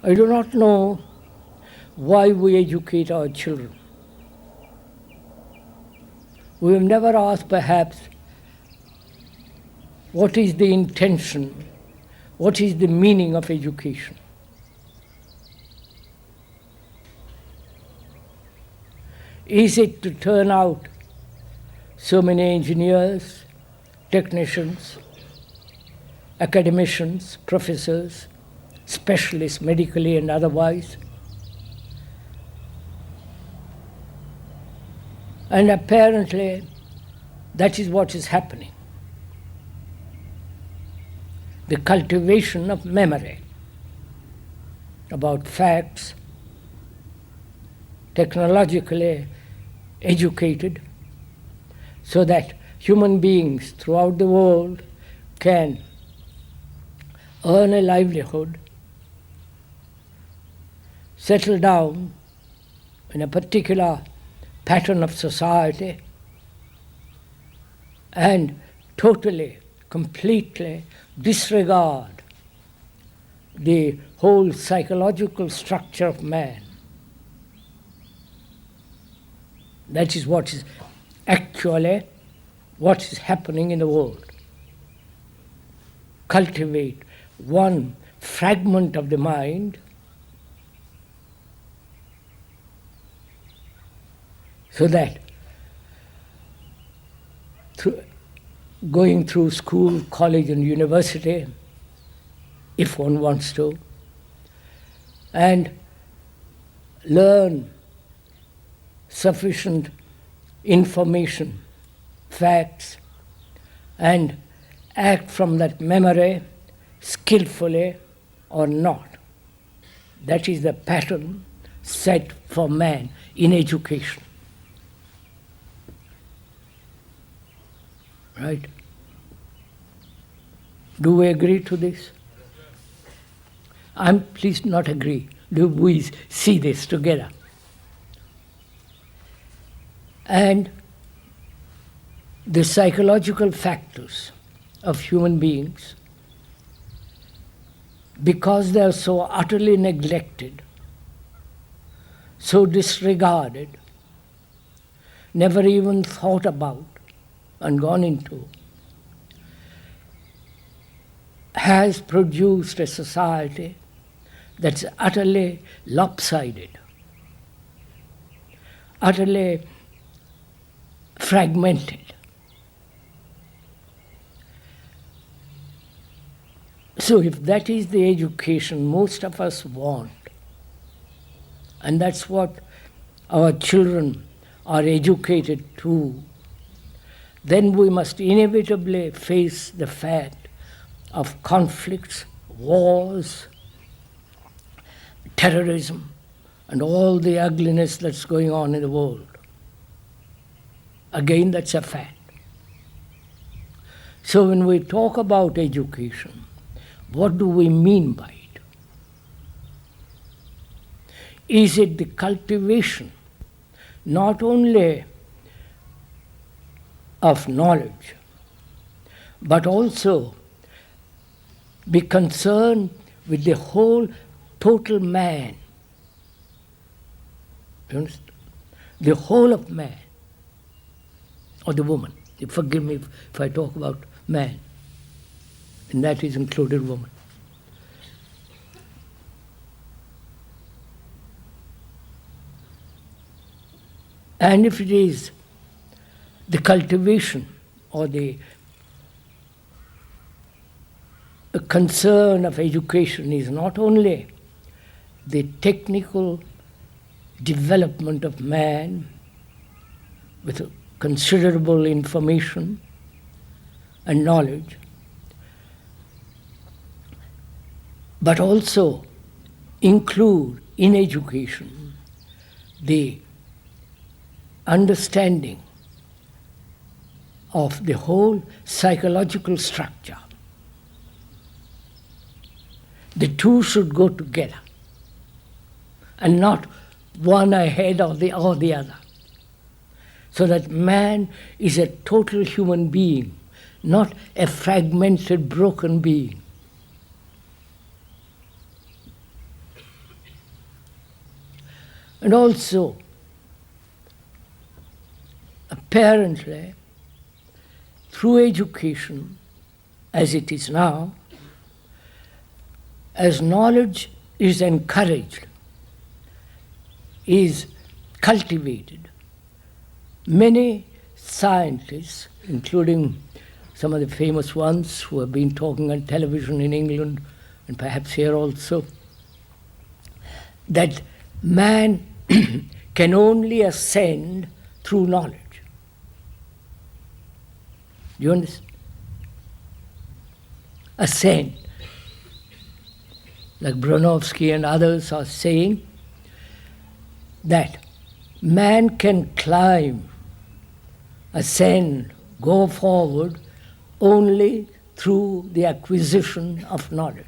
I do not know why we educate our children. We have never asked perhaps what is the intention, what is the meaning of education. Is it to turn out so many engineers, technicians, academicians, professors, specialists medically and otherwise? And apparently that is what is happening. The cultivation of memory about facts, technologically educated, so that human beings throughout the world can earn a livelihood, settle down in a particular pattern of society, and totally, completely disregard the whole psychological structure of man. That is what is actually what is happening in the world. Cultivate one fragment of the mind so that going through school, college and university, if one wants to, and learn sufficient information, facts, and act from that memory skillfully or not. That is the pattern set for man in education. Right? Do we agree to this? Please not agree. Do we see this together? And the psychological factors of human beings, because they are so utterly neglected, so disregarded, never even thought about and gone into, has produced a society that's utterly lopsided, utterly fragmented. So if that is the education most of us want, and that's what our children are educated to, then we must inevitably face the fact of conflicts, wars, terrorism, and all the ugliness that's going on in the world. Again, that's a fact. So when we talk about education, what do we mean by it? Is it the cultivation not only of knowledge, but also be concerned with the whole total man? You understand? The whole of man, or the woman. Forgive me if I talk about man, and that is included woman. And if it is the cultivation or the concern of education is not only the technical development of man with considerable information and knowledge, but also include in education the understanding of the whole psychological structure. The two should go together, and not one ahead or the other. So that man is a total human being, not a fragmented, broken being. And also, apparently, through education, as it is now, as knowledge is encouraged, is cultivated, many scientists, including some of the famous ones who have been talking on television in England and perhaps here also, that man can only ascend through knowledge. Do you understand? Ascend. Like Bronowski and others are saying that man can climb, ascend, go forward only through the acquisition of knowledge.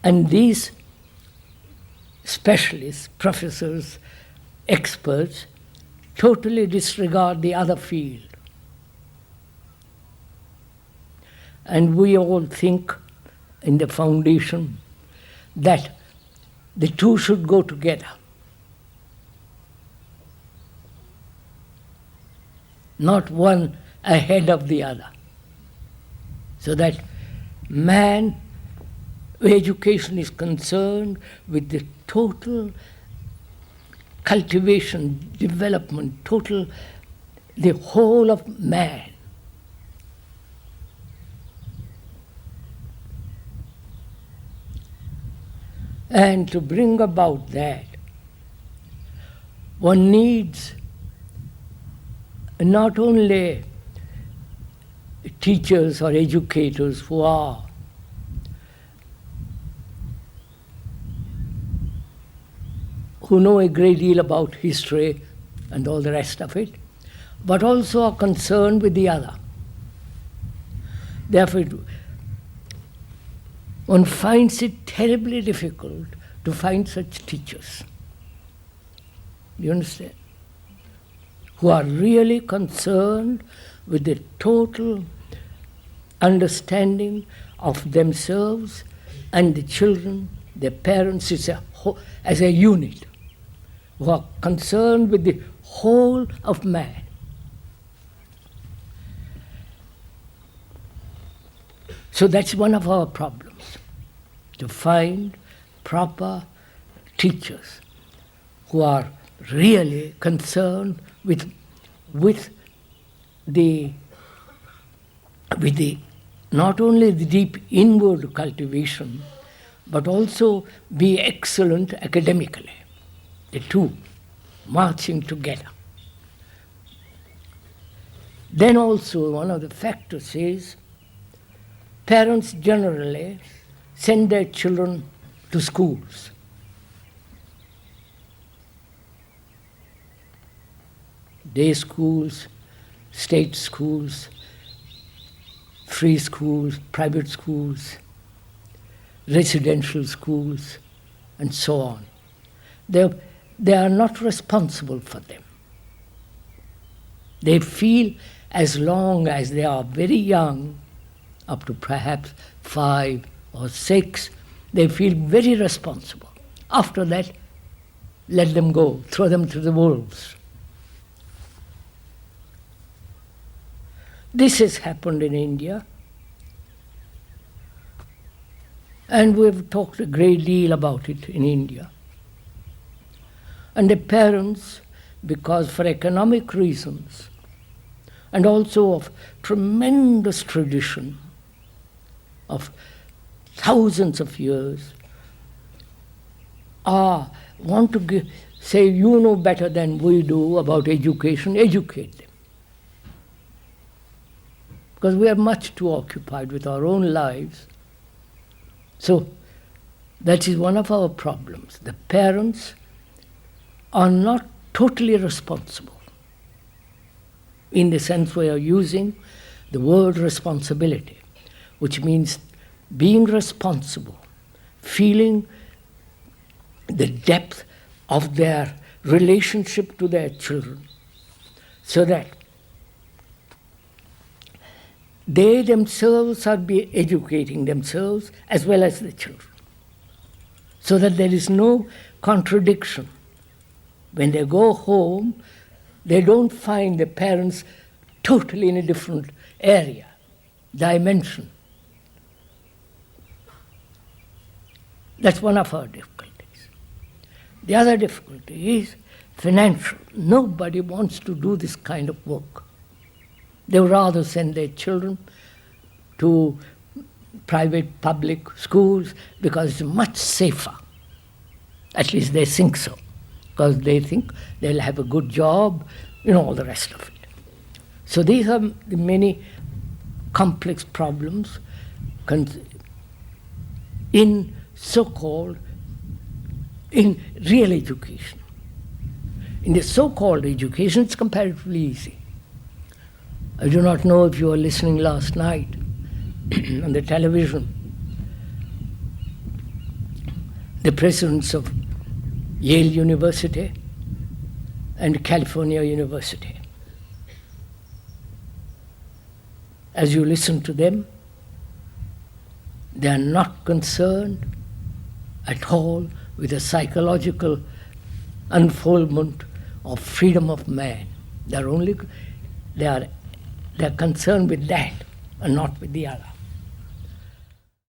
And these specialists, professors, experts, totally disregard the other field. And we all think in the foundation that the two should go together. Not one ahead of the other. So that man, education is concerned with the total cultivation, development, the whole of man. And to bring about that, one needs not only teachers or educators who know a great deal about history and all the rest of it, but also are concerned with the other. Therefore, one finds it terribly difficult to find such teachers. Do you understand? Who are really concerned with the total understanding of themselves and the children, their parents as a unit, who are concerned with the whole of man. So that's one of our problems, to find proper teachers who are really concerned with the not only the deep inward cultivation, but also be excellent academically. The two marching together. Then also one of the factors is parents generally send their children to schools. Day schools, state schools, free schools, private schools, residential schools, and so on. They are not responsible for them. They feel as long as they are very young, up to perhaps 5 or 6, they feel very responsible. After that, let them go, throw them to the wolves. This has happened in India, and we've talked a great deal about it in India. And the parents, because for economic reasons, and also of tremendous tradition of thousands of years, want to say, you know better than we do about education, educate them. Because we are much too occupied with our own lives. So that is one of our problems. The parents are not totally responsible in the sense we are using the word responsibility, which means being responsible, feeling the depth of their relationship to their children, so that they themselves are be educating themselves as well as the children, so that there is no contradiction. When they go home, they don't find the parents totally in a different area, dimension. That's one of our difficulties. The other difficulty is financial. Nobody wants to do this kind of work. They would rather send their children to private, public schools because it's much safer. At least they think so, because they think they'll have a good job, all the rest of it. So these are the many complex problems in so-called, in real education. In the so-called education, it's comparatively easy. I do not know if you were listening last night on the television. The presidents of Yale University and California University. As you listen to them, they are not concerned at all with the psychological unfoldment of freedom of man. They are concerned with that and not with the other.